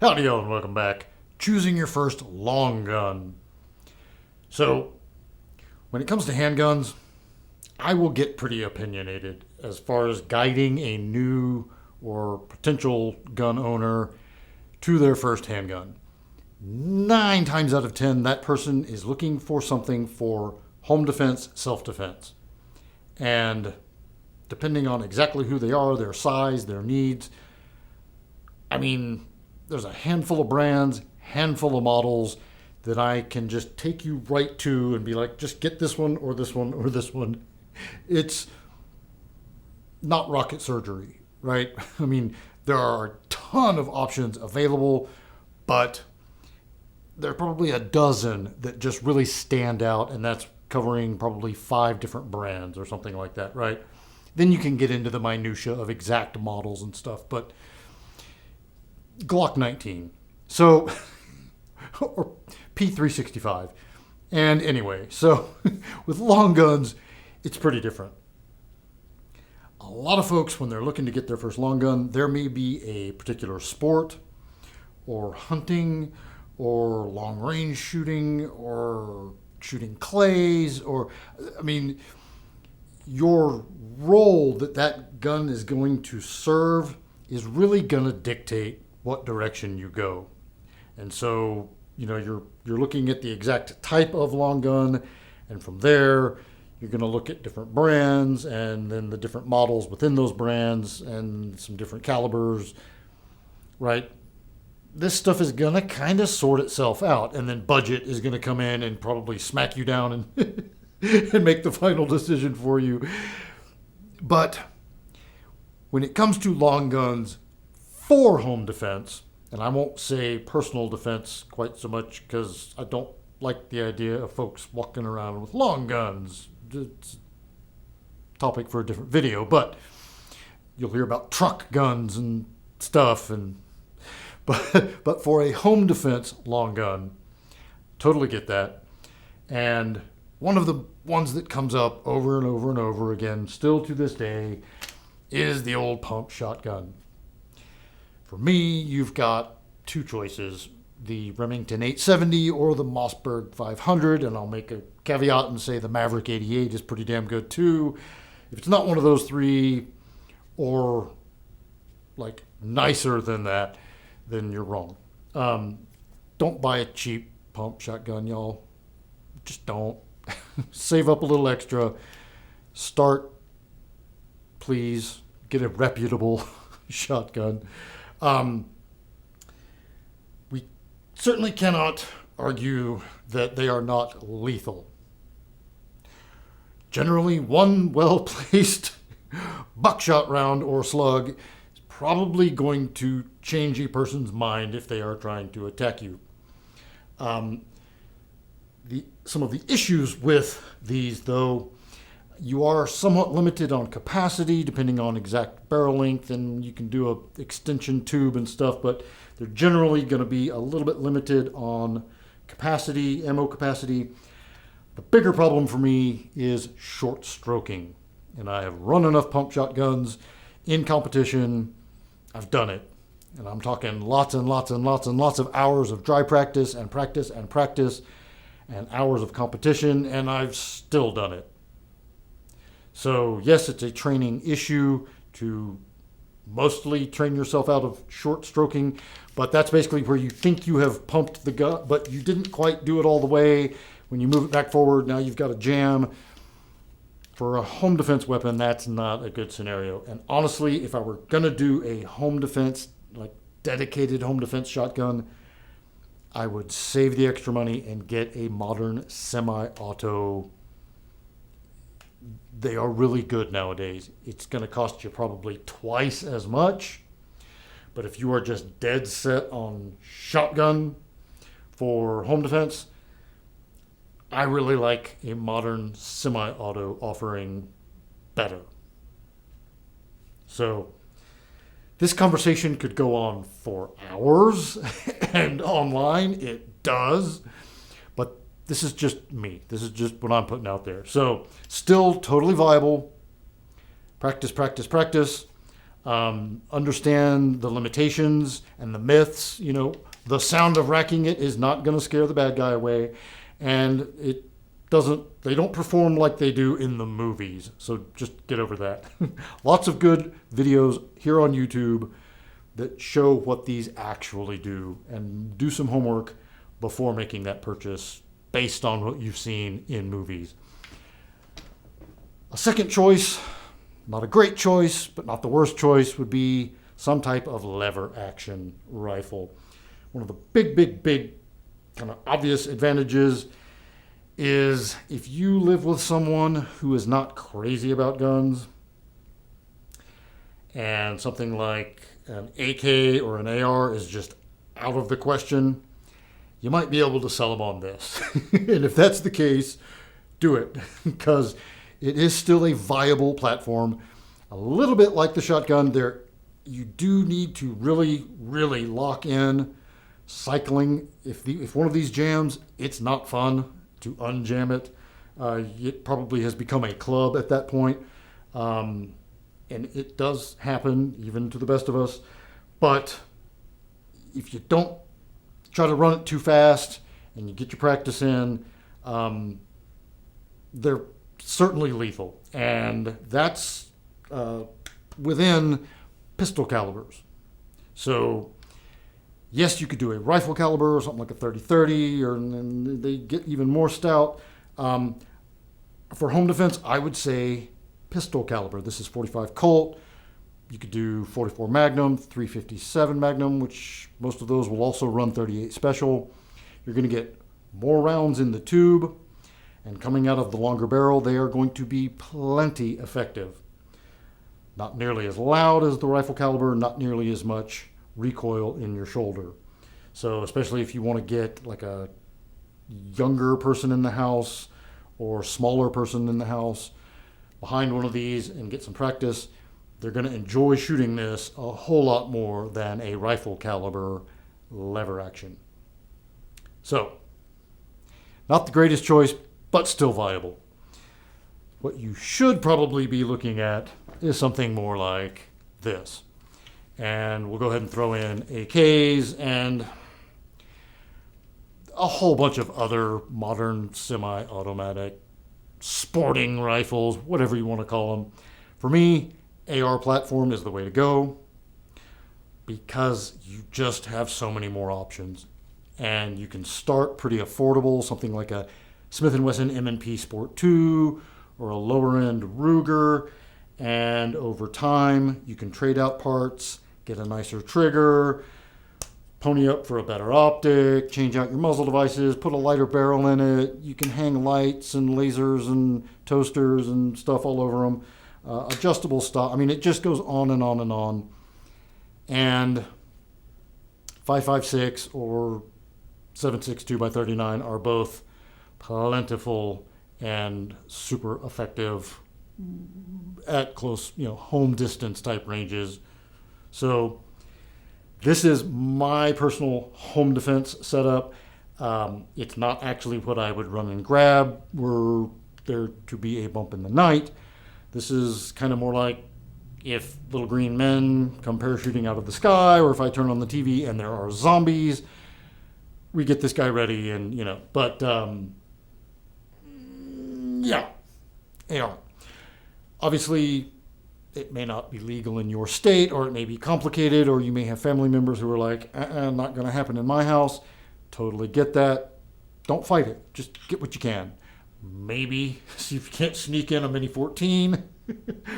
Howdy y'all and welcome back. Choosing your first long gun. So, when it comes to handguns, I will get pretty opinionated as far as guiding a new or potential gun owner to their first handgun. 9 times out of 10, that person is looking for something for home defense, self-defense. And depending on exactly who they are, their size, their needs, there's a handful of brands, handful of models that I can just take you right to and be like, just get this one or this one or this one. It's not rocket surgery, right? There are a ton of options available, but there are probably a dozen that just really stand out, and that's covering probably 5 different brands or something like that, right? Then you can get into the minutia of exact models and stuff, but Glock 19. So, or P365. And anyway, so with long guns, it's pretty different. A lot of folks, when they're looking to get their first long gun, there may be a particular sport or hunting or long range shooting or shooting clays your role that gun is going to serve is really going to dictate what direction you go. And so, you're looking at the exact type of long gun, and from there, you're going to look at different brands and then the different models within those brands and some different calibers, right? This stuff is going to kind of sort itself out, and then budget is going to come in and probably smack you down and and make the final decision for you. But when it comes to long guns for home defense, and I won't say personal defense quite so much because I don't like the idea of folks walking around with long guns. It's a topic for a different video, but you'll hear about truck guns and stuff, but for a home defense long gun, totally get that. And one of the ones that comes up over and over and over again, still to this day, is the old pump shotgun. For me, you've got 2 choices, the Remington 870 or the Mossberg 500, and I'll make a caveat and say the Maverick 88 is pretty damn good too. If it's not one of those 3 or like nicer than that, then you're wrong. Don't buy a cheap pump shotgun, y'all. Just don't. Save up a little extra. Start, please, get a reputable shotgun. We certainly cannot argue that they are not lethal. Generally, one well-placed buckshot round or slug is probably going to change a person's mind if they are trying to attack you. Some of the issues with these, though, you are somewhat limited on capacity depending on exact barrel length, and you can do a extension tube and stuff, but they're generally going to be a little bit limited on capacity, ammo capacity. The bigger problem for me is short stroking, and I have run enough pump shotguns in competition. I've done it, and I'm talking lots and lots and lots and lots of hours of dry practice and practice and practice and hours of competition, and I've still done it. So yes, it's a training issue to mostly train yourself out of short stroking, but that's basically where you think you have pumped the gun, but you didn't quite do it all the way. When you move it back forward, now you've got a jam. For a home defense weapon, that's not a good scenario. And honestly, if I were going to do a home defense, like dedicated home defense shotgun, I would save the extra money and get a modern semi-auto. They are really good nowadays. It's going to cost you probably twice as much. But if you are just dead set on shotgun for home defense, I really like a modern semi-auto offering better. So this conversation could go on for hours, and online it does, but this is just me. This is just what I'm putting out there. So still totally viable. Practice, practice, practice. Understand the limitations and the myths. The sound of racking it is not going to scare the bad guy away, and they don't perform like they do in the movies. So just get over that. Lots of good videos here on YouTube that show what these actually do, and do some homework before making that purchase based on what you've seen in movies. A second choice, not a great choice, but not the worst choice, would be some type of lever action rifle. One of the big kind of obvious advantages is if you live with someone who is not crazy about guns, and something like an AK or an AR is just out of the question, you might be able to sell them on this. And if that's the case, do it, because it is still a viable platform. A little bit like the shotgun, you do need to really, really lock in cycling. If one of these jams, it's not fun to unjam it. It probably has become a club at that point. And it does happen, even to the best of us. But if you don't try to run it too fast and you get your practice in, they're certainly lethal. And that's within pistol calibers. So, yes, you could do a rifle caliber or something like a 30-30, and they get even more stout. For home defense, I would say pistol caliber. This is 45 Colt. You could do 44 Magnum, 357 Magnum, which most of those will also run 38 Special. You're going to get more rounds in the tube, and coming out of the longer barrel, they are going to be plenty effective. Not nearly as loud as the rifle caliber, not nearly as much recoil in your shoulder. So especially if you want to get like a younger person in the house or smaller person in the house behind one of these and get some practice, they're going to enjoy shooting this a whole lot more than a rifle caliber lever action. So, not the greatest choice, but still viable. What you should probably be looking at is something more like this. And we'll go ahead and throw in AKs and a whole bunch of other modern semi-automatic sporting rifles, whatever you want to call them. For me, AR platform is the way to go because you just have so many more options. And you can start pretty affordable, something like a Smith & Wesson M&P Sport 2 or a lower-end Ruger. And over time, you can trade out parts, get a nicer trigger, pony up for a better optic, change out your muzzle devices, put a lighter barrel in it. You can hang lights and lasers and toasters and stuff all over them. Adjustable stock. I mean, it just goes on and on and on. And 5.56 or 7.62 by 39 are both plentiful and super effective at close, home distance type ranges. So this is my personal home defense setup. It's not actually what I would run and grab were there to be a bump in the night. This is kind of more like if little green men come parachuting out of the sky, or if I turn on the TV and there are zombies, we get this guy ready and, but yeah, AR. Obviously, it may not be legal in your state, or it may be complicated, or you may have family members who are like, not going to happen in my house. Totally get that. Don't fight it. Just get what you can. Maybe see if you can't sneak in a Mini 14,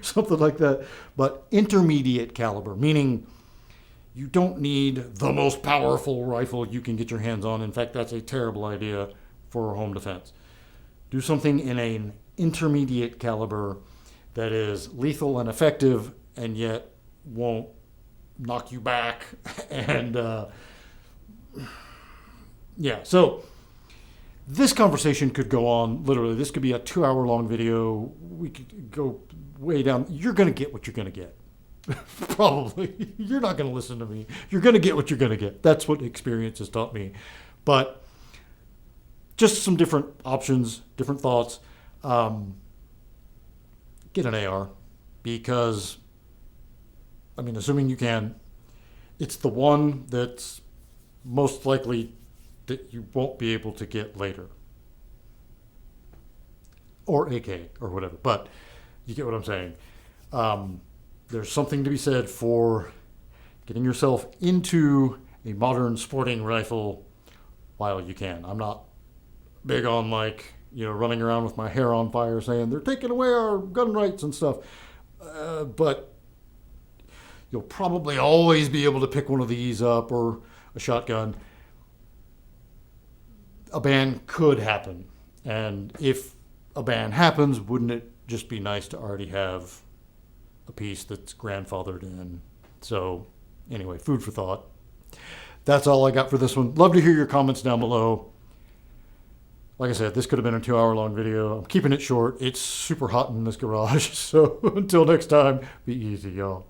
something like that. But intermediate caliber, meaning you don't need the most powerful rifle you can get your hands on. In fact, that's a terrible idea for home defense. Do something in an intermediate caliber that is lethal and effective and yet won't knock you back. And so this conversation could go on literally. This could be a 2-hour long video. We could go way down. You're going to get what you're going to get. Probably. You're not going to listen to me. You're going to get what you're going to get. That's what experience has taught me. But just some different options, different thoughts. Get an AR because I mean, assuming you can, it's the one that's most likely that you won't be able to get later. Or AK or whatever. But you get what I'm saying. There's something to be said for getting yourself into a modern sporting rifle while you can. I'm not big on running around with my hair on fire saying they're taking away our gun rights and stuff. But you'll probably always be able to pick one of these up or a shotgun. A ban could happen. And if a ban happens, wouldn't it just be nice to already have a piece that's grandfathered in? So anyway, food for thought. That's all I got for this one. Love to hear your comments down below. Like I said, this could have been a 2-hour long video. I'm keeping it short. It's super hot in this garage. So until next time, be easy, y'all.